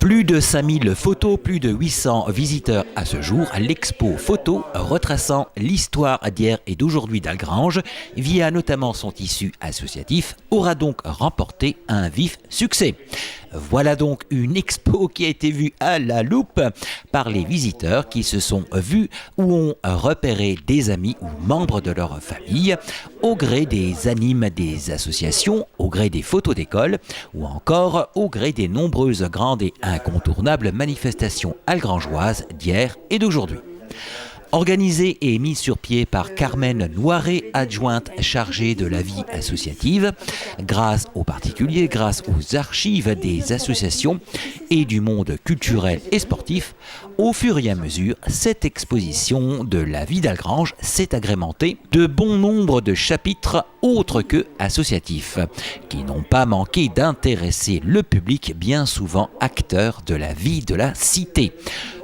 Plus de 5000 photos, plus de 800 visiteurs à ce jour. L'expo photo retraçant l'histoire d'hier et d'aujourd'hui d'Algrange, via notamment son tissu associatif, aura donc remporté un vif succès. Voilà donc une expo qui a été vue à la loupe par les visiteurs qui se sont vus ou ont repéré des amis ou membres de leur famille au gré des animes des associations, au gré des photos d'école ou encore au gré des nombreuses grandes et incontournables manifestations algrangeoises d'hier et d'aujourd'hui. Organisée et mise sur pied par Carmen Noiret, adjointe chargée de la vie associative, grâce aux particuliers, grâce aux archives des associations et du monde culturel et sportif, au fur et à mesure, cette exposition de la vie d'Algrange s'est agrémentée de bon nombre de chapitres autres que associatifs, qui n'ont pas manqué d'intéresser le public, bien souvent acteur de la vie de la cité.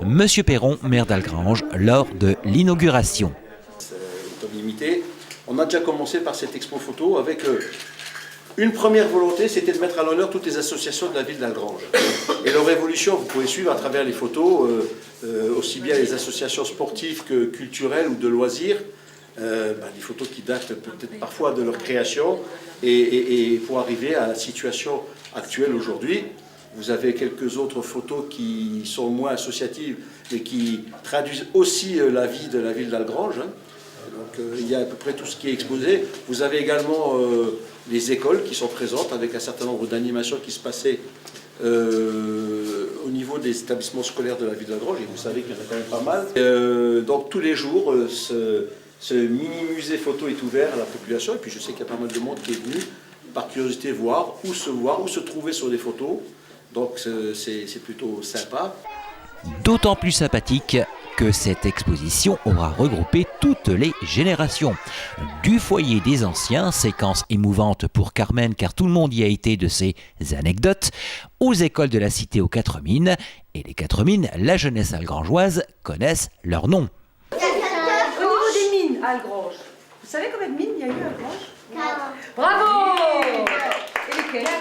Monsieur Perron, maire d'Algrange, lors de l'inauguration. On a déjà commencé par cette expo photo avec une première volonté, c'était de mettre à l'honneur toutes les associations de la ville d'Algrange. Et leur évolution, vous pouvez suivre à travers les photos, aussi bien les associations sportives que culturelles ou de loisirs, des photos qui datent peut-être parfois de leur création et pour arriver à la situation actuelle aujourd'hui. Vous avez quelques autres photos qui sont moins associatives, mais qui traduisent aussi la vie de la ville d'Algrange. Donc il y a à peu près tout ce qui est exposé. Vous avez également les écoles qui sont présentes avec un certain nombre d'animations qui se passaient au niveau des établissements scolaires de la ville d'Algrange. Et vous savez qu'il y en a quand même pas mal. Donc tous les jours, ce mini-musée photo est ouvert à la population. Et puis je sais qu'il y a pas mal de monde qui est venu par curiosité voir, où se trouver sur des photos. Donc c'est plutôt sympa. D'autant plus sympathique que cette exposition aura regroupé toutes les générations. Du foyer des anciens, séquence émouvante pour Carmen car tout le monde y a été de ses anecdotes, aux écoles de la cité aux Quatre Mines. Et les Quatre Mines, la jeunesse algrangeoise connaissent leur nom. Au niveau des mines à Algrange, vous savez combien de mines il y a eu à Algrange? Bravo! Et lesquelles?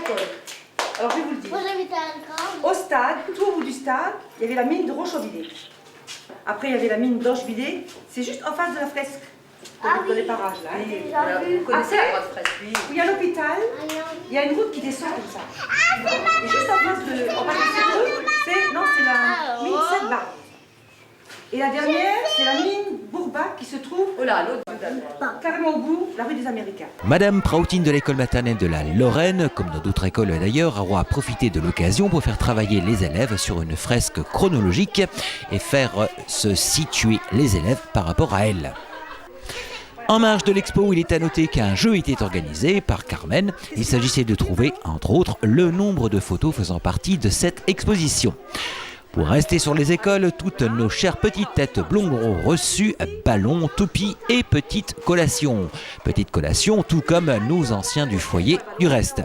Alors je vais vous le dire. Moi j'habitais à Algrange. Au stade, tout au bout du stade, il y avait la mine de Rochevillers. Après, il y avait la mine d'Anchevillers. C'est juste en face de la fresque. Dans les parages, là. Vous connaissez la grosse fresque, oui. Il y a l'hôpital, il y a une route qui descend comme ça. Et juste en face de cette route, c'est la mine Sainte-Barbe. Et la dernière, c'est la mine Bourbac qui se trouve carrément au bout, la rue des Américains. Madame Prautine de l'école maternelle de la Lorraine, comme dans d'autres écoles d'ailleurs, aura profité de l'occasion pour faire travailler les élèves sur une fresque chronologique et faire se situer les élèves par rapport à elle. En marge de l'expo, il est à noter qu'un jeu était organisé par Carmen. Il s'agissait de trouver, entre autres, le nombre de photos faisant partie de cette exposition. Pour rester sur les écoles, toutes nos chères petites têtes blondes auront reçu ballons, toupies et petites collations. Petites collations, tout comme nos anciens du foyer du reste.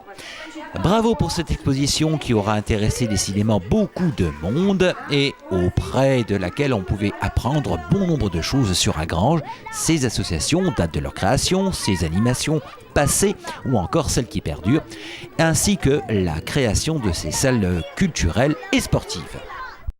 Bravo pour cette exposition qui aura intéressé décidément beaucoup de monde et auprès de laquelle on pouvait apprendre bon nombre de choses sur Algrange, ses associations, date de leur création, ses animations passées ou encore celles qui perdurent, ainsi que la création de ces salles culturelles et sportives.